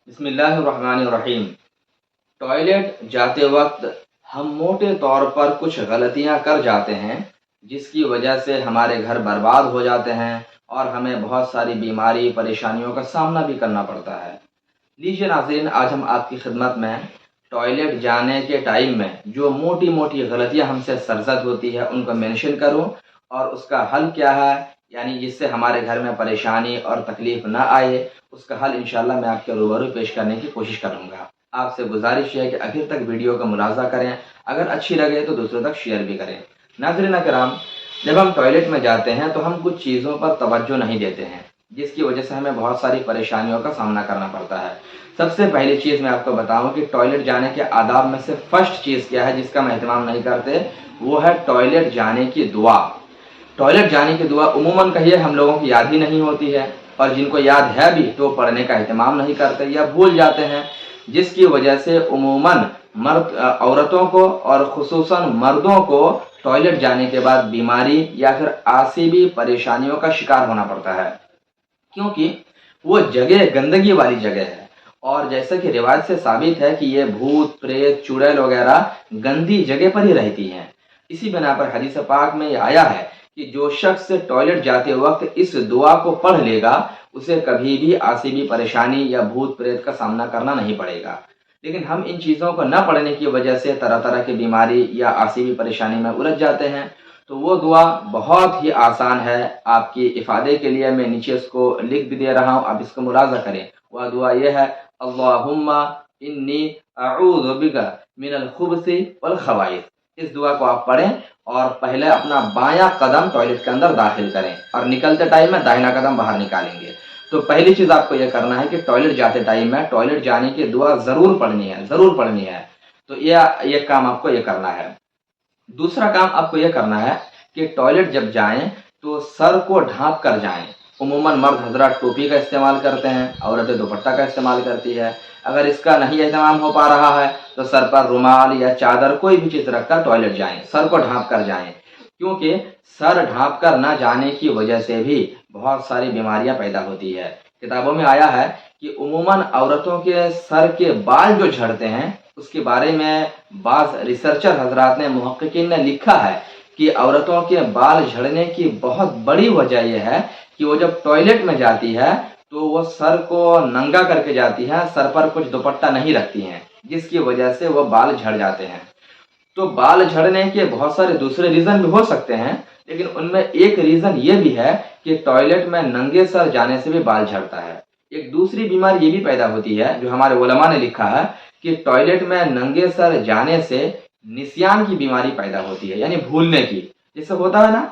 بسم اللہ الرحمن الرحیم۔ ٹوائلٹ جاتے وقت ہم موٹے طور پر کچھ غلطیاں کر جاتے ہیں جس کی وجہ سے ہمارے گھر برباد ہو جاتے ہیں اور ہمیں بہت ساری بیماری پریشانیوں کا سامنا بھی کرنا پڑتا ہے۔ لیجیے ناظرین، آج ہم آپ کی خدمت میں ٹوائلٹ جانے کے ٹائم میں جو موٹی موٹی غلطیاں ہم سے سرزد ہوتی ہے ان کو مینشن کروں اور اس کا حل کیا ہے، یعنی جس سے ہمارے گھر میں پریشانی اور تکلیف نہ آئے، اس کا حل انشاءاللہ میں آپ کے روبرو پیش کرنے کی کوشش کروں گا۔ آپ سے گزارش ہے کہ آخر تک ویڈیو کا ملاحظہ کریں، اگر اچھی لگے تو دوسروں تک شیئر بھی کریں۔ ناظرین کرام، جب ہم ٹوائلٹ میں جاتے ہیں تو ہم کچھ چیزوں پر توجہ نہیں دیتے ہیں جس کی وجہ سے ہمیں بہت ساری پریشانیوں کا سامنا کرنا پڑتا ہے۔ سب سے پہلی چیز میں آپ کو بتاؤں کہ ٹوائلٹ جانے کے آداب میں سے فرسٹ چیز کیا ہے جس کا ہم اہتمام نہیں کرتے، وہ ہے ٹوائلٹ جانے کی دعا۔ ٹوائلٹ جانے کی دعا عموماً کہیے ہم لوگوں کی یاد ہی نہیں ہوتی ہے، اور جن کو یاد ہے بھی تو پڑھنے کا اہتمام نہیں کرتے یا بھول جاتے ہیں، جس کی وجہ سے عموماً عورتوں کو اور خصوصاً مردوں کو ٹوائلٹ جانے کے بعد بیماری یا پھر اعصابی پریشانیوں کا شکار ہونا پڑتا ہے، کیونکہ وہ جگہ گندگی والی جگہ ہے، اور جیسا کہ روایت سے ثابت ہے کہ یہ بھوت پریت چڑیل وغیرہ گندی جگہ پر ہی رہتی ہیں۔ اسی بنا پر حدیث پاک میں یہ آیا ہے کہ جو شخص ٹوائلٹ جاتے وقت اس دعا کو پڑھ لے گا اسے کبھی بھی اعصابی پریشانی یا بھوت پریت کا سامنا کرنا نہیں پڑے گا۔ لیکن ہم ان چیزوں کو نہ پڑھنے کی وجہ سے طرح طرح کی بیماری یا اعصابی پریشانی میں الجھ جاتے ہیں۔ تو وہ دعا بہت ہی آسان ہے، آپ کی افادے کے لیے میں نیچے اس کو لکھ بھی دے رہا ہوں، آپ اس کو ملاحظہ کریں۔ وہ دعا یہ ہے: اللہم انی اعوذ بک من الخبث والخبائث۔ اس دعا کو آپ پڑھیں اور پہلے اپنا بایاں قدم ٹوائلٹ کے اندر داخل کریں اور نکلتے ٹائم میں داہنا قدم باہر نکالیں گے۔ تو پہلی چیز آپ کو یہ کرنا ہے کہ ٹوائلٹ جاتے ٹائم میں ٹوائلٹ جانے کی دعا ضرور پڑھنی ہے، ضرور پڑھنی ہے۔ تو یہ کام آپ کو یہ کرنا ہے۔ دوسرا کام آپ کو یہ کرنا ہے کہ ٹوائلٹ جب جائیں تو سر کو ڈھانپ کر جائیں۔ عموماً مرد حضرات ٹوپی کا استعمال کرتے ہیں، عورتیں دوپٹہ کا استعمال کرتی ہے۔ اگر اس کا نہیں اہتمام ہو پا رہا ہے تو سر پر رومال یا چادر کوئی بھی چیز رکھ کر ٹوائلٹ جائیں، سر کو ڈھانپ کر جائیں، کیونکہ سر ڈھانپ کر نہ جانے کی وجہ سے بھی بہت ساری بیماریاں پیدا ہوتی ہے۔ کتابوں میں آیا ہے کہ عموماً عورتوں کے سر کے بال جو جھڑتے ہیں اس کے بارے میں بعض ریسرچر حضرات نے، محققین نے لکھا ہے کہ عورتوں کے بال جھڑنے کی بہت بڑی وجہ یہ ہے کہ وہ جب ٹوائلٹ میں جاتی ہے تو وہ سر کو ننگا کر کے جاتی ہے، سر پر کچھ دوپٹہ نہیں رکھتی ہیں، جس کی وجہ سے وہ بال جھڑ جاتے ہیں۔ تو بال جھڑنے کے بہت سارے دوسرے ریزن بھی ہو سکتے ہیں، لیکن ان میں ایک ریزن یہ بھی ہے کہ ٹوائلٹ میں ننگے سر جانے سے بھی بال جھڑتا ہے۔ ایک دوسری بیماری یہ بھی پیدا ہوتی ہے جو ہمارے علماء نے لکھا ہے کہ ٹوائلٹ میں ننگے سر جانے سے نسیان کی بیماری پیدا ہوتی ہے، یعنی بھولنے کی۔ جیسے ہوتا ہے نا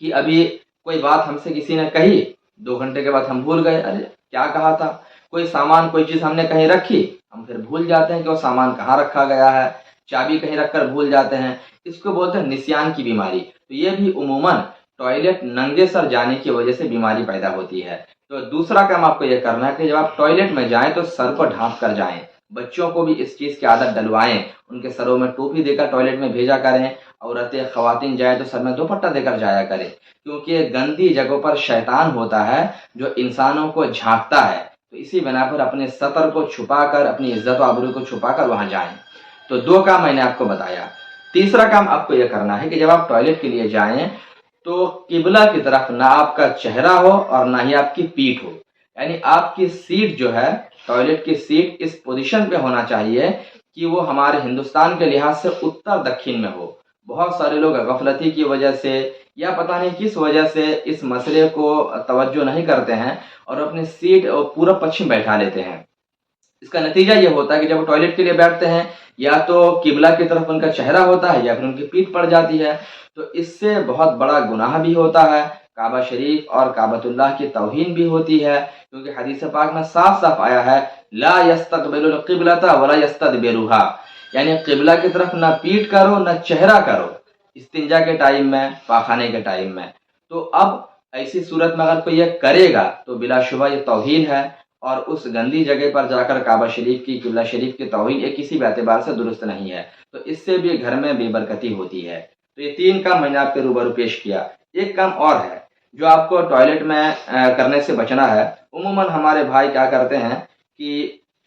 کہ ابھی کوئی بات ہم سے کسی نے کہی، 2 گھنٹے کے بعد ہم بھول گئے، ارے کیا کہا تھا۔ کوئی سامان کوئی چیز ہم نے کہیں رکھی، ہم پھر بھول جاتے ہیں کہ وہ سامان کہاں رکھا گیا ہے، چابی کہیں رکھ کر بھول جاتے ہیں۔ اس کو بولتے ہیں نسیان کی بیماری۔ تو یہ بھی عموماً ٹوائلٹ ننگے سر جانے کی وجہ سے بیماری پیدا ہوتی ہے۔ تو دوسرا کام آپ کو یہ کرنا ہے کہ جب آپ ٹوائلٹ میں جائیں تو سر کو ڈھانپ کر جائیں۔ بچوں کو بھی اس چیز کی عادت ڈلوائیں، ان کے سروں میں ٹوپی دے کر ٹوائلٹ میں بھیجا کریں۔ عورتیں خواتین جائیں تو سر میں دوپٹہ دے کر جایا کریں، کیونکہ گندی جگہوں پر شیطان ہوتا ہے جو انسانوں کو جھانکتا ہے۔ تو اسی بنا پر اپنے سطر کو چھپا کر، اپنی عزت و آبرو کو چھپا کر وہاں جائیں۔ تو 2 کام میں نے آپ کو بتایا۔ تیسرا کام آپ کو یہ کرنا ہے کہ جب آپ ٹوائلٹ کے لیے جائیں تو قبلہ کی طرف نہ آپ کا چہرہ ہو اور نہ ہی آپ کی پیٹھ ہو، یعنی آپ کی سیٹ جو ہے، ٹوائلٹ کی سیٹ اس پوزیشن پہ ہونا چاہیے کہ وہ ہمارے ہندوستان کے لحاظ سے اتر دکھن میں ہو۔ بہت سارے لوگ غفلتی کی وجہ سے یا پتہ نہیں کس وجہ سے اس مسئلے کو توجہ نہیں کرتے ہیں اور اپنی سیٹ پورا پچھم بیٹھا لیتے ہیں۔ اس کا نتیجہ یہ ہوتا ہے کہ جب وہ ٹوائلٹ کے لیے بیٹھتے ہیں یا تو قبلہ کی طرف ان کا چہرہ ہوتا ہے یا پھر ان کی پیٹھ پڑ جاتی ہے، تو اس سے بہت بڑا گناہ بھی ہوتا ہے، کعبہ شریف اور کعبۃ اللہ کی توہین بھی ہوتی ہے، کیونکہ حدیث پاک میں صاف صاف آیا ہے لا یستقبل القبلۃ ولا یستدبرها، یعنی قبلہ کی طرف نہ پیٹھ کرو نہ چہرہ کرو، استنجا کے ٹائم میں، پاخانے کے ٹائم میں۔ تو اب ایسی صورت میں اگر کوئی یہ کرے گا تو بلا شبہ یہ توہین ہے، اور اس گندی جگہ پر جا کر کعبہ شریف کی، قبلہ شریف کی توہین یہ کسی بھی اعتبار سے درست نہیں ہے۔ تو اس سے بھی گھر میں بے برکتی ہوتی ہے۔ تو یہ 3 کام میں نے آپ کے روبرو پیش کیا۔ ایک کام اور ہے جو آپ کو ٹوائلٹ میں کرنے سے بچنا ہے۔ عموماً ہمارے بھائی کیا کرتے ہیں کہ